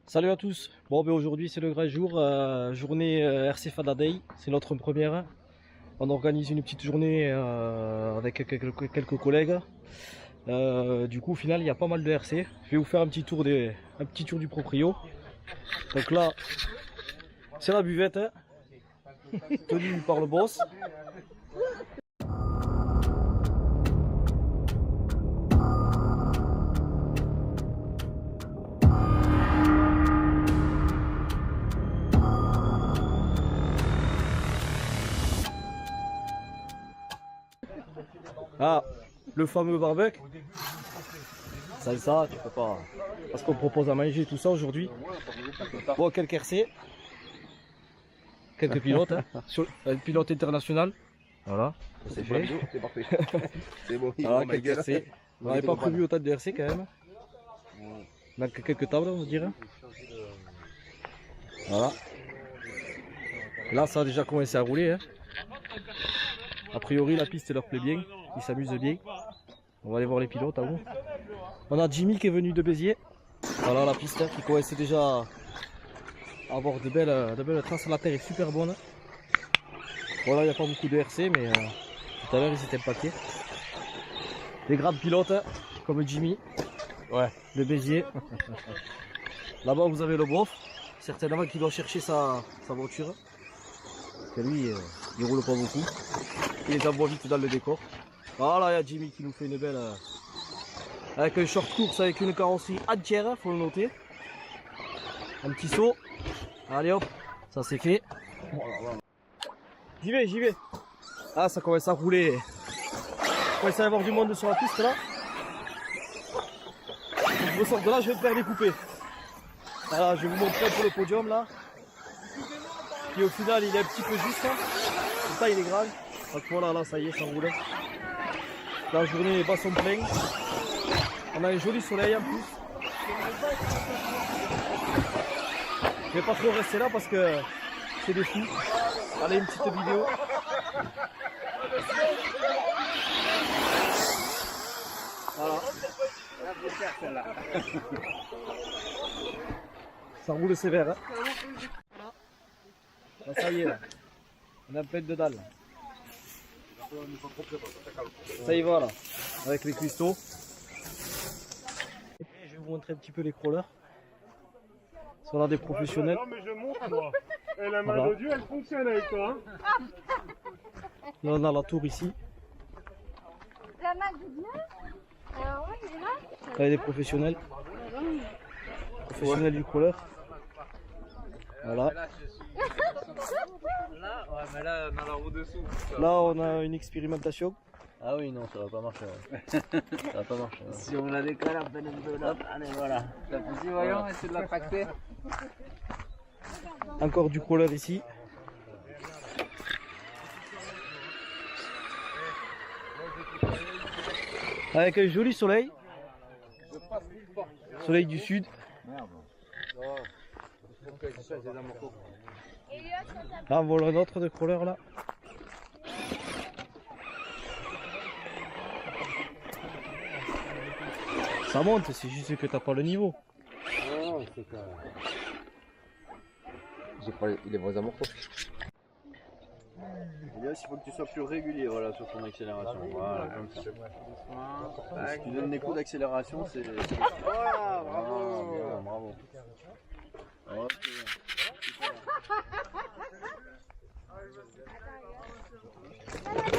Salut à tous. Bon, ben aujourd'hui c'est le grand jour, journée RC Fada Day, c'est notre première. On organise une petite journée avec quelques collègues. Du coup au final il y a pas mal de RC. Je vais vous faire un petit tour du proprio. Donc là c'est la buvette, hein, tenue par le boss. Ah, le fameux barbecue. Salsa, tu peux pas. Parce qu'on propose à manger tout ça aujourd'hui. Bon, quelques RC. Quelques pilotes, hein, sur un pilote international. Voilà, ça c'est fait. C'est parfait. C'est bon, Voilà, quelques RC. On n'avait pas prévu autant de RC quand même. Donc quelques tables, on va dire. Voilà. Là, ça a déjà commencé à rouler, hein. A priori, la piste leur plaît bien. Ils s'amusent bien. On va aller voir les pilotes à vous. On a Jimmy qui est venu de Béziers. Voilà la piste, hein, qui commence déjà à avoir de belles traces. La terre est super bonne. Voilà, il n'y a pas beaucoup de RC, mais tout à l'heure ils étaient un paquet. Des grands pilotes, hein, comme Jimmy, ouais, de Béziers. Là-bas vous avez le bof, certainement qui doit chercher sa voiture. Parce que lui, il roule pas beaucoup. Il les envoie vite dans le décor. Voilà, il y a Jimmy qui nous fait une belle... avec un short course avec une carrosserie entière, faut le noter. Un petit saut. Allez hop, ça c'est fait. J'y vais. Ah, ça commence à rouler. Il commence à y avoir du monde sur la piste là. Je ressors de là, je vais me faire découper. Voilà, je vais vous montrer un peu le podium là. Qui au final il est un petit peu juste. Hein. Comme ça il est grave. Donc voilà, là ça y est, ça roule. La journée bat son plein. On a un joli soleil en plus. Je vais pas trop rester là parce que c'est des fous. Allez, une petite vidéo. Voilà. Ça roule sévère. Hein. Là, ça y est, là. On a plein de dalles. Ça y va là, avec les cuistots. Je vais vous montrer un petit peu les crawlers. On a des professionnels. Non mais je montre moi. Et la main de Dieu elle fonctionne avec toi. Hein. Là on a la tour ici. La main de Dieu. Alors ouais, il est là. Là il y a des professionnels. Professionnels du crawler. Voilà. Là, ouais, mais là, on a la roue dessous. Là on a une expérimentation. Ah oui, non, ça va pas marcher. Ouais. Ça va pas marcher. Ouais. Si on la décolle, on fait une deux allez, voilà. La petite, voyons, essayer de la tracter. Encore du crawler ici. Avec un joli soleil. Soleil du sud. Ah, voilà un autre de crawler là. Ça monte, c'est juste que t'as pas le niveau. Non, c'est que... J'ai pas les vrais amortisseurs. Il faut que tu sois plus régulier voilà, sur ton accélération. Voilà, comme ça. Si tu donnes des coups d'accélération, c'est... Voilà, bravo. Bien, bravo.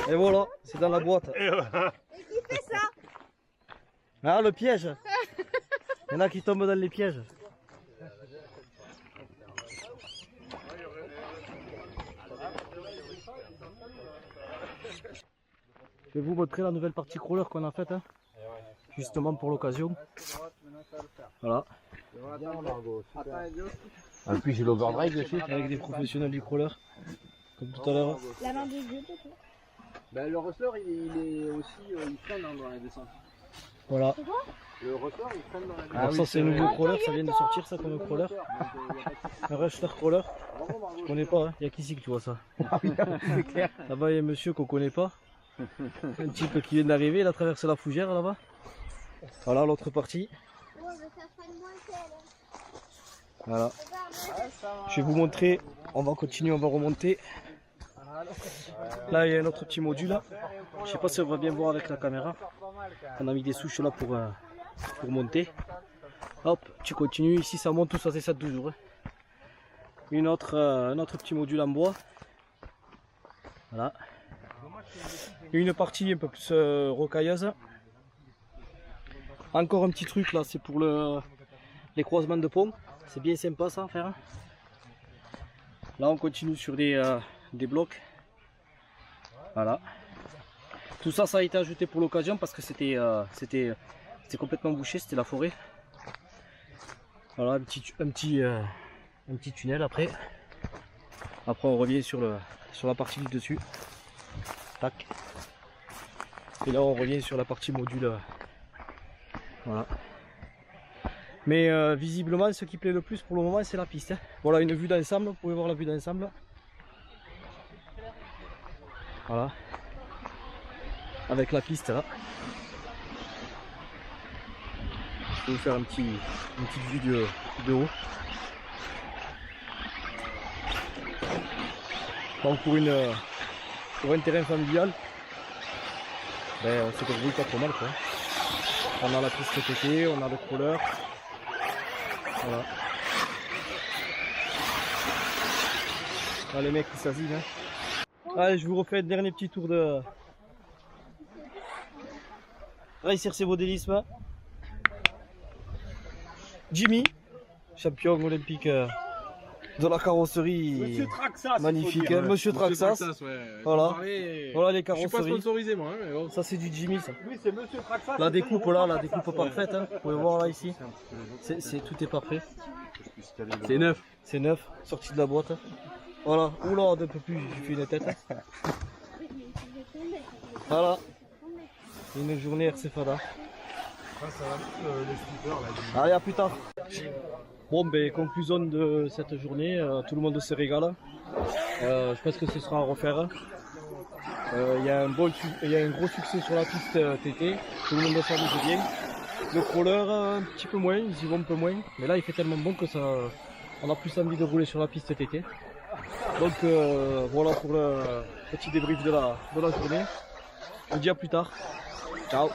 Et voilà, c'est dans la boîte. Et qui fait ça? Ah, le piège. Il y en a qui tombent dans les pièges. Je vais vous montrer la nouvelle partie crawler qu'on a faite, hein, justement pour l'occasion. Voilà. En plus, j'ai l'overdrive dessus. Avec des professionnels du crawler, comme tout à l'heure. La main de Dieu peut-être. Ben, le ressort, il est aussi, il freine dans la descente. Voilà. Le ressort, il freine dans la descente. Alors ça c'est un nouveau crawler, ça vient de sortir ça comme crawler. Un Rushler crawler. Je connais pas, hein. Il y a qu'ici que tu vois ça. C'est clair. Là-bas il y a un monsieur qu'on connaît pas. Un type qui vient d'arriver, il a traversé la fougère là-bas. Voilà l'autre partie. Ouais, mais ça freine moins qu'elle. Voilà. Je vais vous montrer. On va continuer, on va remonter. Là, il y a un autre petit module. Là. Je sais pas si on va bien voir avec la caméra. On a mis des souches là pour monter. Hop, tu continues. Ici, ça monte tout ça, c'est ça toujours. Hein. Un autre petit module en bois. Voilà. Et une partie un peu plus rocailleuse. Encore un petit truc là, c'est pour les croisements de pont. C'est bien sympa ça à faire. Là on continue sur des blocs. Voilà. Tout ça, ça a été ajouté pour l'occasion parce que c'était complètement bouché, c'était la forêt. Voilà, un petit tunnel après. Après on revient sur la partie du dessus. Tac. Et là on revient sur la partie module. Voilà. Mais visiblement ce qui plaît le plus pour le moment c'est la piste. Hein. Voilà une vue d'ensemble, vous pouvez voir la vue d'ensemble. Voilà. Avec la piste là. Je vais vous faire une petite vue de haut. Donc pour un terrain familial, ben, on se débrouille pas trop mal quoi. On a la piste TT, on a le crawler. Voilà. Là les mecs qui s'asinent. Hein. Allez, je vous refais un dernier petit tour de Racer Cévodélisme. Jimmy, champion olympique de la carrosserie. Monsieur Traxas, magnifique, hein. Monsieur Traxas. Ouais. Voilà. Voilà les Je suis pas carrosseries. sponsorisé moi, hein, mais bon. Ça c'est du Jimmy ça. Oui, c'est Monsieur Traxas. La découpe là, la découpe parfaite, hein. Vous pouvez voir là ici. Tout est parfait. C'est neuf. C'est neuf, sorti de la boîte. Voilà, oula, d'un peu plus, j'ai fait une tête. Voilà. Une journée RC Fada. Allez, à plus tard. Bon, ben, conclusion de cette journée, tout le monde se régale. Je pense que ce sera à refaire. Il y a un gros succès sur la piste TT, tout le monde s'amuse bien. Le crawler un petit peu moins, ils y vont un peu moins, mais là il fait tellement bon que ça, on a plus envie de rouler sur la piste TT. Donc voilà pour le petit débrief de la journée. Je vous dis à plus tard. Ciao.